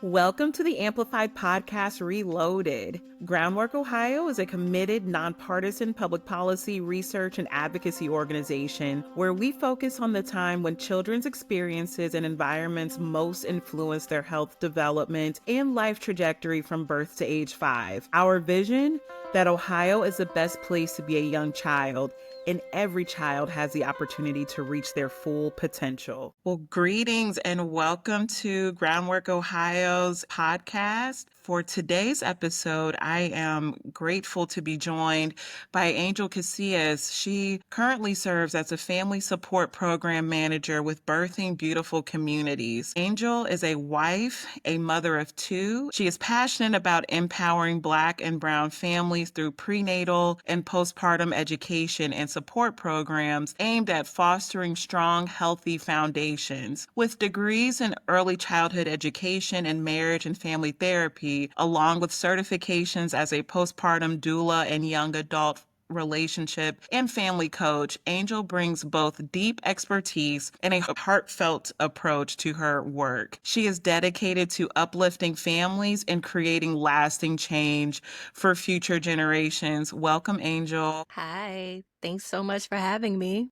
Welcome to the Amplified Podcast Reloaded. Groundwork Ohio is a committed, nonpartisan public policy, research, and advocacy organization where we focus on the time when children's experiences and environments most influence their health development and life trajectory from birth to age 5. Our vision? That Ohio is the best place to be a young child, and every child has the opportunity to reach their full potential. Well, greetings and welcome to Groundwork Ohio's podcast. For today's episode, I am grateful to be joined by Angel Casillas. She currently serves as a family support program manager with Birthing Beautiful Communities. Angel is a wife, a mother of 2. She is passionate about empowering Black and Brown families through prenatal and postpartum education and support programs aimed at fostering strong, healthy foundations. With degrees in early childhood education and marriage and family therapy, along with certifications as a postpartum doula and young adult relationship and family coach, Angel brings both deep expertise and a heartfelt approach to her work. She is dedicated to uplifting families and creating lasting change for future generations. Welcome, Angel. Hi, thanks so much for having me.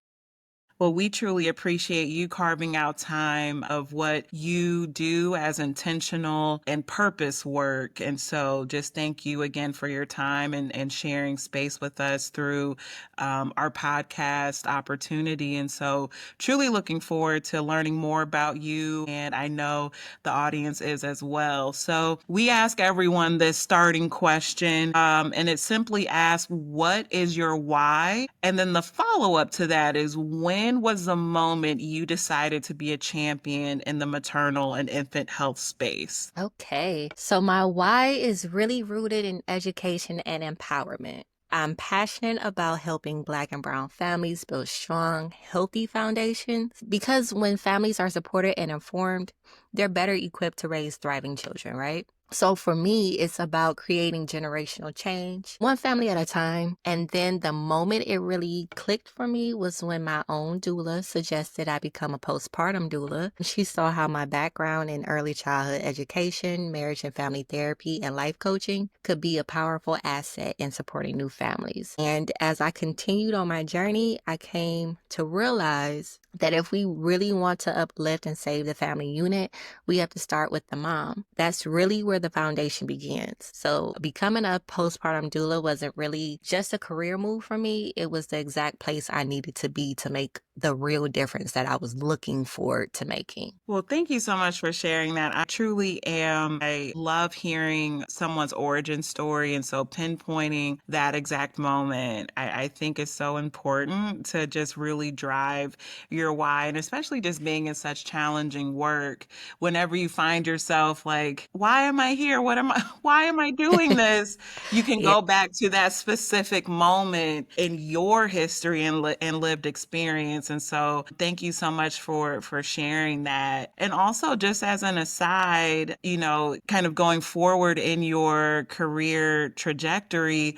Well, we truly appreciate you carving out time of what you do as intentional and purpose work. And so just thank you again for your time and sharing space with us through our podcast opportunity. And so truly looking forward to learning more about you. And I know the audience is as well. So we ask everyone this starting question, and it simply asks, what is your why? And then the follow-up to that is, when was the moment you decided to be a champion in the maternal and infant health space? Okay, so my why is really rooted in education and empowerment. I'm passionate about helping Black and Brown families build strong, healthy foundations because when families are supported and informed, they're better equipped to raise thriving children, right? So for me, it's about creating generational change, one family at a time. And then the moment it really clicked for me was when my own doula suggested I become a postpartum doula. She saw how my background in early childhood education, marriage and family therapy, and life coaching could be a powerful asset in supporting new families. And as I continued on my journey, I came to realize that if we really want to uplift and save the family unit, we have to start with the mom. That's really where the foundation begins. So becoming a postpartum doula wasn't really just a career move for me. It was the exact place I needed to be to make the real difference that I was looking forward to making. Well, thank you so much for sharing that. I truly am. I love hearing someone's origin story. And so pinpointing that exact moment, I think is so important to just really drive your why. And especially just being in such challenging work, whenever you find yourself like, why am I here? Why am I doing this? You can Yeah. go back to that specific moment in your history and lived experience. And so thank you so much for sharing that. And also, just as an aside, kind of going forward in your career trajectory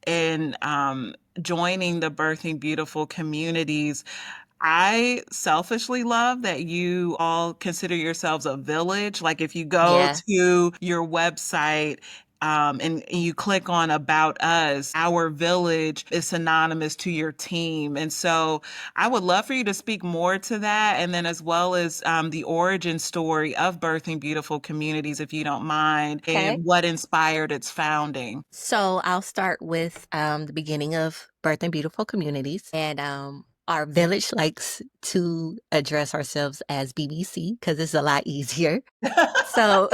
and joining the Birthing Beautiful Communities, I selfishly love that you all consider yourselves a village. Like if you go Yeah. to your website, and you click on About Us, our village is synonymous to your team. And so I would love for you to speak more to that, and then as well as the origin story of Birthing Beautiful Communities, if you don't mind, Okay. and what inspired its founding. So I'll start with the beginning of Birthing Beautiful Communities. And our village likes to address ourselves as BBC because it's a lot easier. So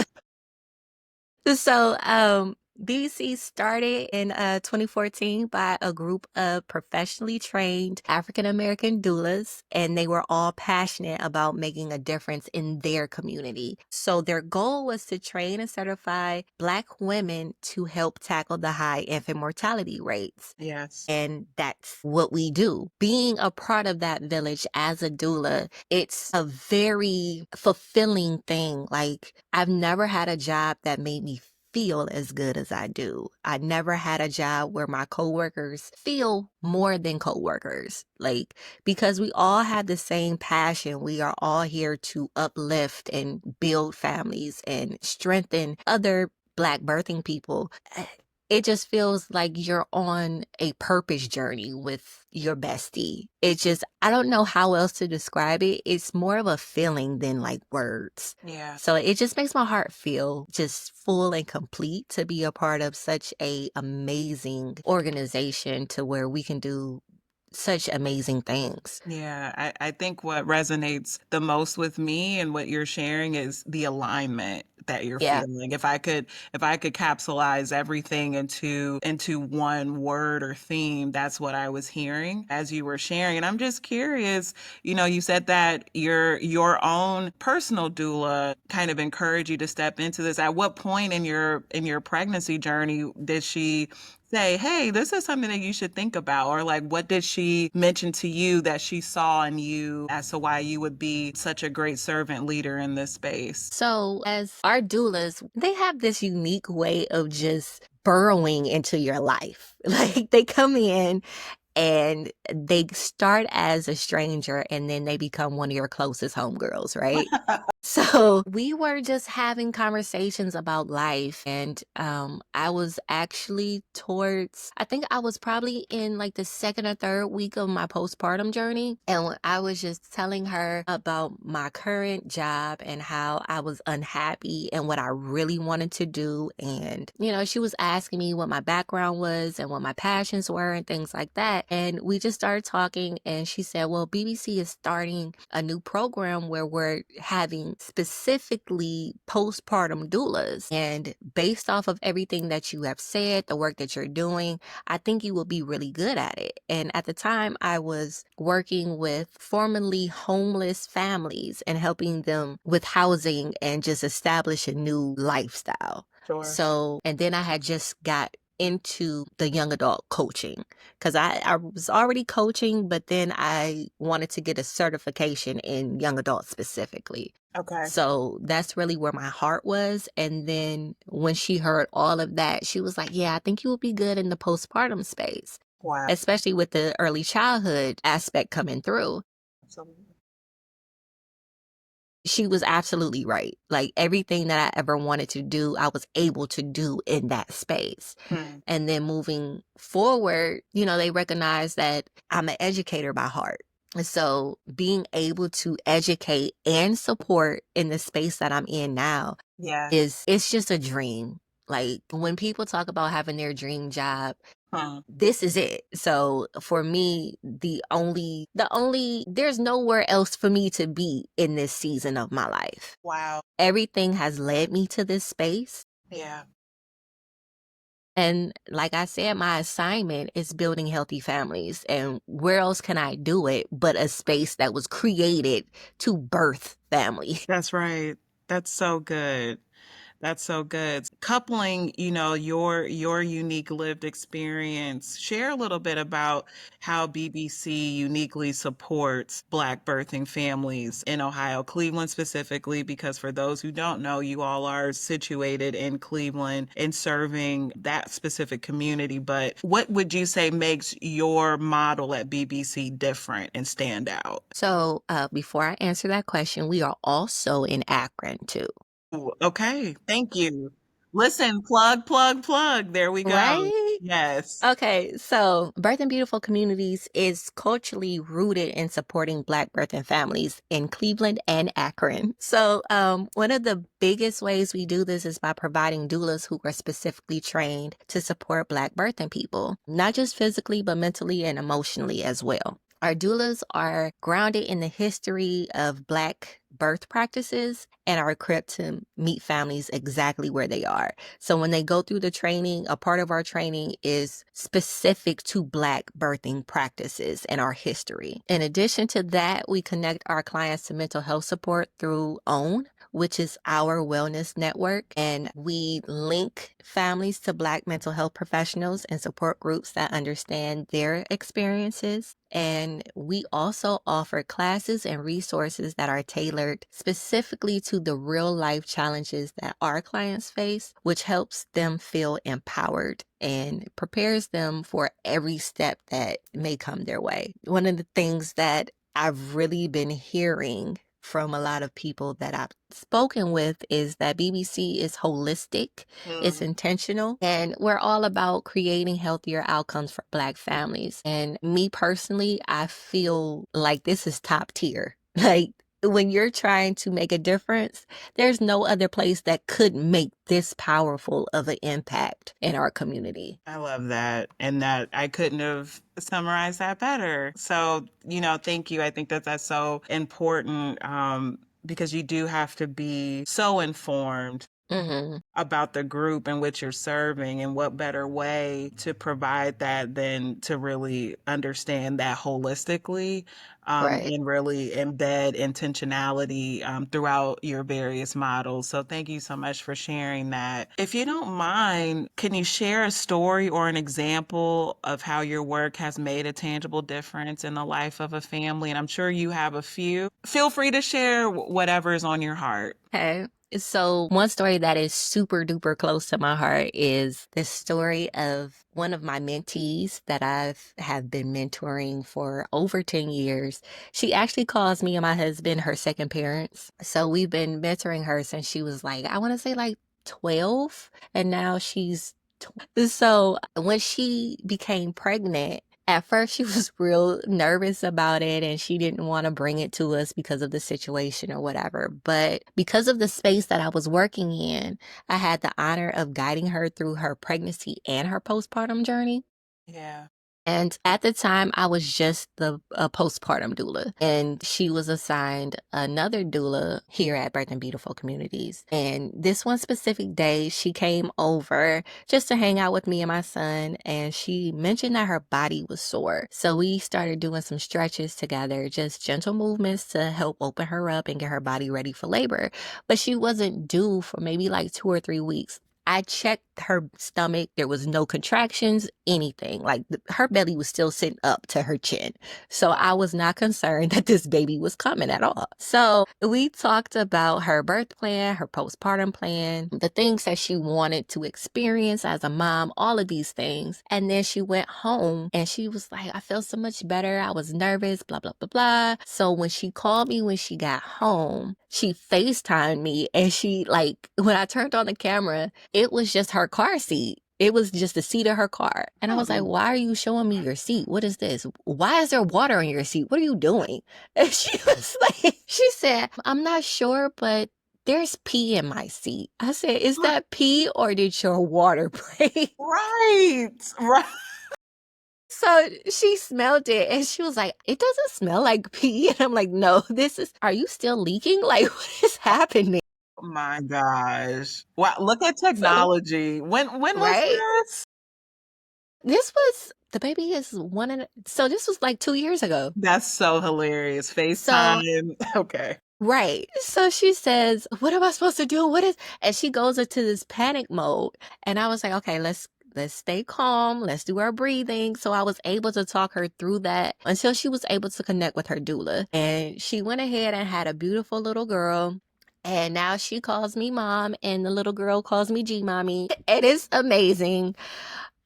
BBC started in 2014 by a group of professionally trained African American doulas, and they were all passionate about making a difference in their community. So their goal was to train and certify Black women to help tackle the high infant mortality rates. Yes. And that's what we do. Being a part of that village as a doula, it's a very fulfilling thing. Like, I've never had a job that made me feel as good as I do. I never had a job where my coworkers feel more than coworkers. Like, because we all have the same passion. We are all here to uplift and build families and strengthen other Black birthing people. It just feels like you're on a purpose journey with your bestie. It just, I don't know how else to describe it. It's more of a feeling than like words. Yeah. So it just makes my heart feel just full and complete to be a part of such a amazing organization to where we can do such amazing things. Yeah, I think what resonates the most with me and what you're sharing is the alignment that you're Yeah. feeling. If I could capsulize everything into one word or theme, that's what I was hearing as you were sharing. And I'm just curious, you said that your own personal doula kind of encouraged you to step into this. At what point in your pregnancy journey did she say, hey, this is something that you should think about? Or like, what did she mention to you that she saw in you as to why you would be such a great servant leader in this space? So, as our doulas, they have this unique way of just burrowing into your life. Like, they come in and they start as a stranger and then they become one of your closest homegirls, right? So we were just having conversations about life. And I was actually I think I was probably in like the second or third week of my postpartum journey. And when I was just telling her about my current job and how I was unhappy and what I really wanted to do. And, she was asking me what my background was and what my passions were and things like that. And we just started talking. And she said, well, BBC is starting a new program where we're having specifically postpartum doulas. And based off of everything that you have said, the work that you're doing, I think you will be really good at it. And at the time, I was working with formerly homeless families and helping them with housing and just establish a new lifestyle. Sure. So, and then I had just got into the young adult coaching because I was already coaching, but then I wanted to get a certification in young adults specifically. Okay. So that's really where my heart was. And then when she heard all of that, she was like, yeah, I think you will be good in the postpartum space, Wow. especially with the early childhood aspect coming through. Absolutely. She was absolutely right. Like everything that I ever wanted to do, I was able to do in that space. Hmm. And then moving forward, they recognize that I'm an educator by heart. And so being able to educate and support in the space that I'm in now Yeah. it's just a dream. Like when people talk about having their dream job, Hmm. this is it. So for me, there's nowhere else for me to be in this season of my life. Wow. Everything has led me to this space. Yeah. And like I said, my assignment is building healthy families. And where else can I do it but a space that was created to birth family? That's right. That's so good. That's so good. Coupling, your unique lived experience, share a little bit about how BBC uniquely supports Black birthing families in Ohio, Cleveland specifically, because for those who don't know, you all are situated in Cleveland and serving that specific community. But what would you say makes your model at BBC different and stand out? So before I answer that question, we are also in Akron too. Ooh, okay, thank you. Listen, plug, plug, plug. There we go. Right? Yes. Okay, so Birth and Beautiful Communities is culturally rooted in supporting Black birthing families in Cleveland and Akron. So, one of the biggest ways we do this is by providing doulas who are specifically trained to support Black birthing people, not just physically, but mentally and emotionally as well. Our doulas are grounded in the history of Black birth practices and are equipped to meet families exactly where they are. So when they go through the training, a part of our training is specific to Black birthing practices and our history. In addition to that, we connect our clients to mental health support through OWN, which is our wellness network. And we link families to Black mental health professionals and support groups that understand their experiences. And we also offer classes and resources that are tailored specifically to the real life challenges that our clients face, which helps them feel empowered and prepares them for every step that may come their way. One of the things that I've really been hearing from a lot of people that I've spoken with is that BBC is holistic, it's intentional, and we're all about creating healthier outcomes for Black families. And me personally, I feel like this is top tier. Like, when you're trying to make a difference, there's no other place that could make this powerful of an impact in our community. I love that. And that I couldn't have summarized that better. So, thank you. I think that that's so important, because you do have to be so informed Mm-hmm. about the group in which you're serving, and what better way to provide that than to really understand that holistically, Right. and really embed intentionality throughout your various models. So thank you so much for sharing that. If you don't mind, can you share a story or an example of how your work has made a tangible difference in the life of a family? And I'm sure you have a few. Feel free to share whatever is on your heart. Okay. So one story that is super duper close to my heart is the story of one of my mentees that have been mentoring for over 10 years. She actually calls me and my husband her second parents. So we've been mentoring her since she was like, I want to say like 12, and now she's so when she became pregnant, at first she was real nervous about it and she didn't want to bring it to us because of the situation or whatever. But because of the space that I was working in, I had the honor of guiding her through her pregnancy and her postpartum journey. Yeah. And at the time, I was just the postpartum doula, and she was assigned another doula here at Birth and Beautiful Communities. And this one specific day, she came over just to hang out with me and my son, and she mentioned that her body was sore. So we started doing some stretches together, just gentle movements to help open her up and get her body ready for labor. But she wasn't due for maybe like 2 or 3 weeks. I checked her stomach. There was no contractions, anything. Like her belly was still sitting up to her chin. So I was not concerned that this baby was coming at all. So we talked about her birth plan, her postpartum plan, the things that she wanted to experience as a mom, all of these things. And then she went home and she was like, I feel so much better. I was nervous, blah, blah, blah, blah. So when she called me when she got home, she FaceTimed me and she, like, when I turned on the camera, it was just her car seat. It was just the seat of her car. And I was like, why are you showing me your seat? What is this? Why is there water in your seat? What are you doing? And she was like, she said, I'm not sure, but there's pee in my seat. I said, is that pee or did your water break? Right. Right. So she smelled it and she was like, it doesn't smell like pee. And I'm like, no, are you still leaking? Like, what is happening? Oh my gosh. Wow, look at So, technology. When was right? this? The baby is so this was like 2 years ago. That's so hilarious. So, FaceTime. Okay. right. So she says, what am I supposed to do? And she goes into this panic mode. And I was like, okay, let's stay calm. Let's do our breathing. So I was able to talk her through that until she was able to connect with her doula. And she went ahead and had a beautiful little girl. And now she calls me mom and the little girl calls me G mommy. It is amazing.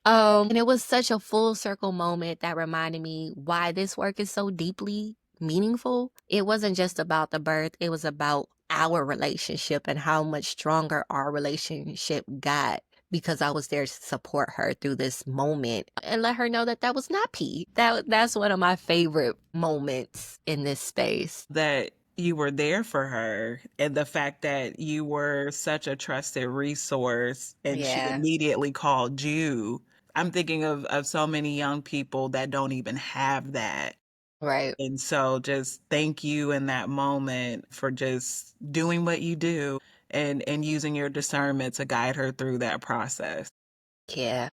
And it was such a full circle moment that reminded me why this work is so deeply meaningful. It wasn't just about the birth, it was about our relationship and how much stronger our relationship got because I was there to support her through this moment and let her know that that was not pee. That's one of my favorite moments in this space. That you were there for her, and the fact that you were such a trusted resource and she Yeah, immediately called you. I'm thinking of so many young people that don't even have that. right. And so just thank you in that moment for just doing what you do, and using your discernment to guide her through that process. Yeah.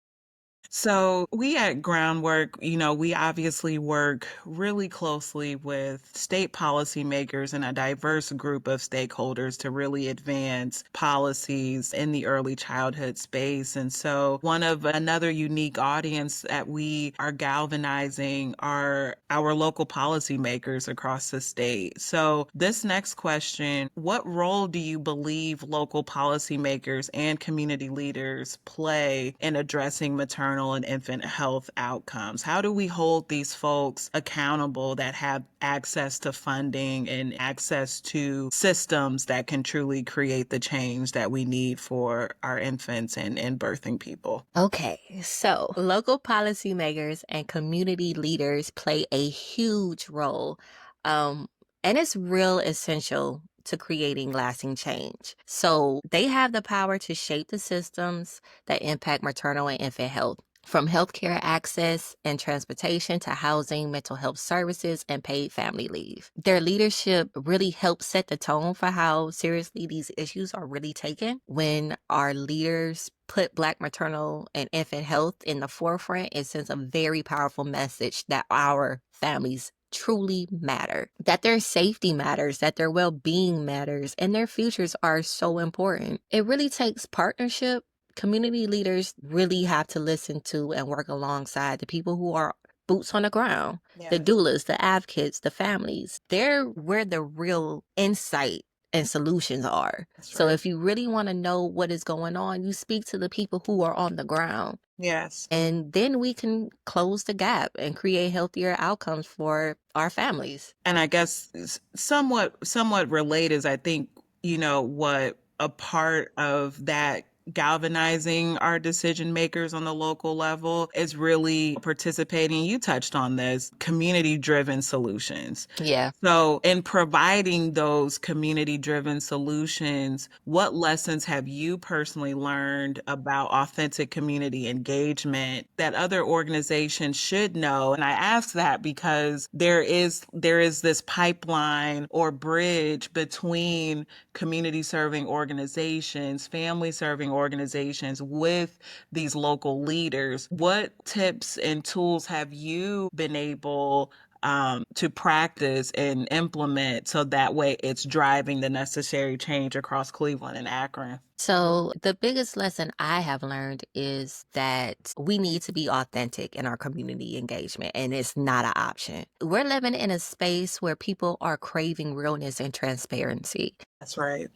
So, we at Groundwork, we obviously work really closely with state policymakers and a diverse group of stakeholders to really advance policies in the early childhood space. And so, one of another unique audience that we are galvanizing are our local policymakers across the state. So, this next question, what role do you believe local policymakers and community leaders play in addressing maternal and infant health outcomes? How do we hold these folks accountable that have access to funding and access to systems that can truly create the change that we need for our infants and birthing people? Okay, so local policymakers and community leaders play a huge role, um, and it's real essential to creating lasting change. So they have the power to shape the systems that impact maternal and infant health. From healthcare access and transportation to housing, mental health services, and paid family leave. Their leadership really helps set the tone for how seriously these issues are really taken. When our leaders put Black maternal and infant health in the forefront, it sends a very powerful message that our families truly matter, that their safety matters, that their well being matters, and their futures are so important. It really takes partnership. Community leaders really have to listen to and work alongside the people who are boots on the ground, the Yes, doulas, the advocates, the families. They're where the real insight and solutions are. that's So right. if you really want to know what is going on, you speak to the people who are on the ground. Yes. And then we can close the gap and create healthier outcomes for our families. And I guess somewhat related is I think, what a part of that galvanizing our decision makers on the local level is really participating. You touched on this, community driven solutions. Yeah. So, in providing those community driven solutions, what lessons have you personally learned about authentic community engagement that other organizations should know? And I ask that because there is this pipeline or bridge between community serving organizations, family serving organizations with these local leaders. What tips and tools have you been able to practice and implement so that way it's driving the necessary change across Cleveland and Akron? So, the biggest lesson I have learned is that we need to be authentic in our community engagement, and it's not an option. We're living in a space where people are craving realness and transparency. That's right.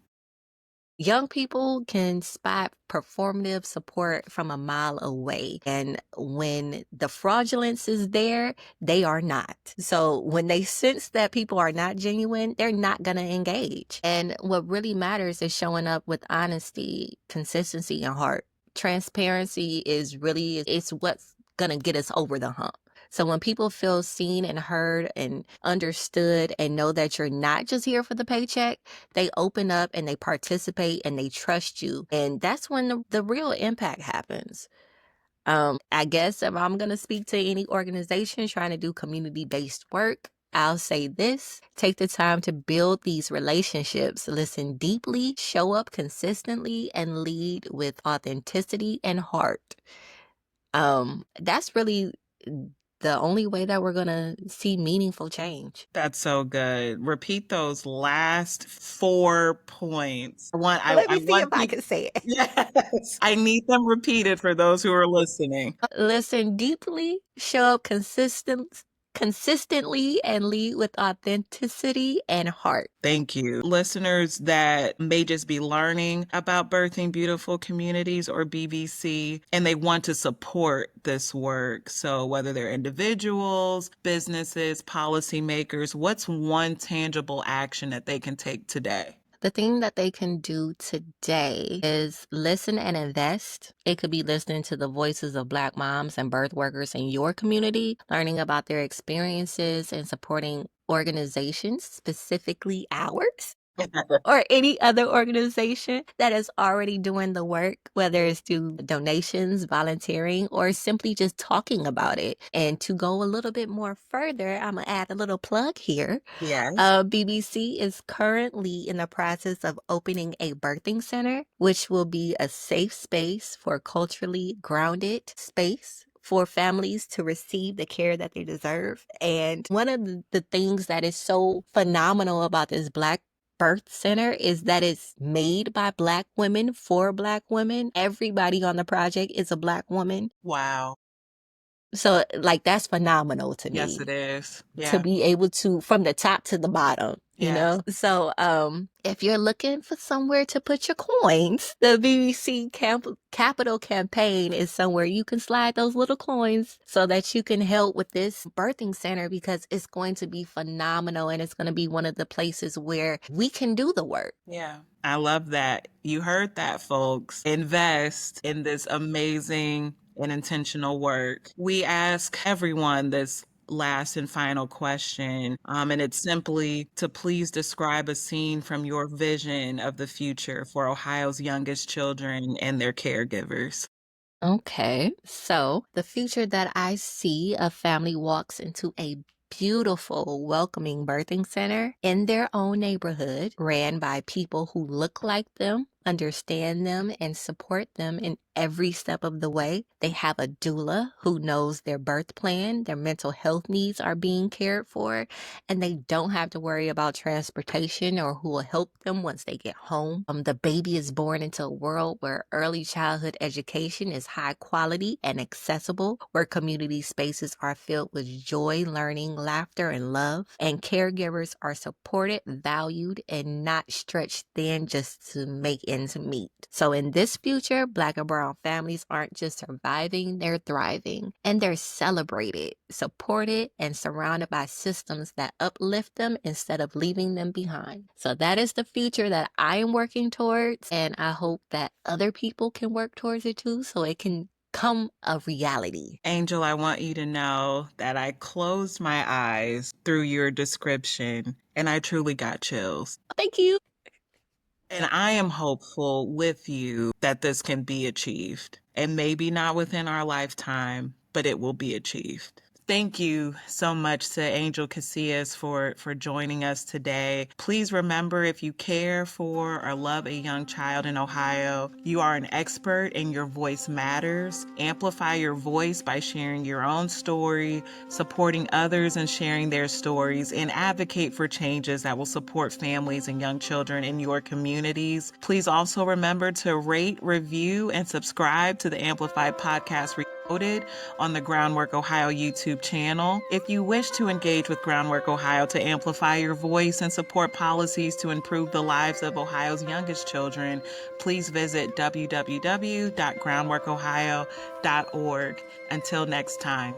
Young people can spot performative support from a mile away. And when the fraudulence is there, they are not. So when they sense that people are not genuine, they're not going to engage. And what really matters is showing up with honesty, consistency, and heart. Transparency is really, it's what's going to get us over the hump. So when people feel seen and heard and understood and know that you're not just here for the paycheck, they open up and they participate and they trust you. And that's when the real impact happens. I guess if I'm going to speak to any organization trying to do community based work, I'll say this: take the time to build these relationships, listen deeply, show up consistently, and lead with authenticity and heart. That's really the only way that we're going to see meaningful change. That's so good. Repeat those last 4 points. Let I me see want if I people. can say it. Yes, I need them repeated for those who are listening. Listen deeply, show up consistently, and lead with authenticity and heart. Thank you. Listeners that may just be learning about Birthing Beautiful Communities or BBC, and they want to support this work. So, whether they're individuals, businesses, policymakers, what's one tangible action that they can take today? The thing that they can do today is listen and invest. It could be listening to the voices of Black moms and birth workers in your community, learning about their experiences, and supporting organizations, specifically ours, or any other organization that is already doing the work, whether it's through donations, volunteering, or simply just talking about it. And to go a little bit more further, I'm going to add a little plug here. Yes. BBC is currently in the process of opening a birthing center, which will be a safe space for culturally grounded space for families to receive the care that they deserve. And one of the things that is so phenomenal about this Black birth center is that it's made by Black women for Black women. Everybody on the project is a Black woman. Wow. So, like, that's phenomenal to me. Yes, it is. Yeah. To be able to, from the top to the bottom, you Yes. know? So, if you're looking for somewhere to put your coins, the BBC Capital Campaign is somewhere you can slide those little coins so that you can help with this birthing center, because it's going to be phenomenal and it's going to be one of the places where we can do the work. Yeah. I love that. You heard that, folks. Invest in this amazing and intentional work. We ask everyone this last and final question, and it's simply to please describe a scene from your vision of the future for Ohio's youngest children and their caregivers. Okay. So the future that I see, a family walks into a beautiful, welcoming birthing center in their own neighborhood, ran by people who look like them, understand them, and support them in every step of the way. They have a doula who knows their birth plan, their mental health needs are being cared for, and they don't have to worry about transportation or who will help them once they get home. The baby is born into a world where early childhood education is high quality and accessible, where community spaces are filled with joy, learning, laughter, and love, and caregivers are supported, valued, and not stretched thin just to make ends meet. So in this future, Black and brown families aren't just surviving, they're thriving, and they're celebrated, supported, and surrounded by systems that uplift them instead of leaving them behind. So that is the future that I am working towards, and I hope that other people can work towards it too, so it can come a reality. Angel, I want you to know that I closed my eyes through your description and I truly got chills. Thank you. And I am hopeful with you that this can be achieved. And maybe not within our lifetime, but it will be achieved. Thank you so much to Angel Casillas for joining us today. Please remember, if you care for or love a young child in Ohio, you are an expert and your voice matters. Amplify your voice by sharing your own story, supporting others and sharing their stories, and advocate for changes that will support families and young children in your communities. Please also remember to rate, review, and subscribe to the Amplified Podcast Reloaded on the Groundwork Ohio YouTube channel. If you wish to engage with Groundwork Ohio to amplify your voice and support policies to improve the lives of Ohio's youngest children, please visit www.groundworkohio.org. Until next time.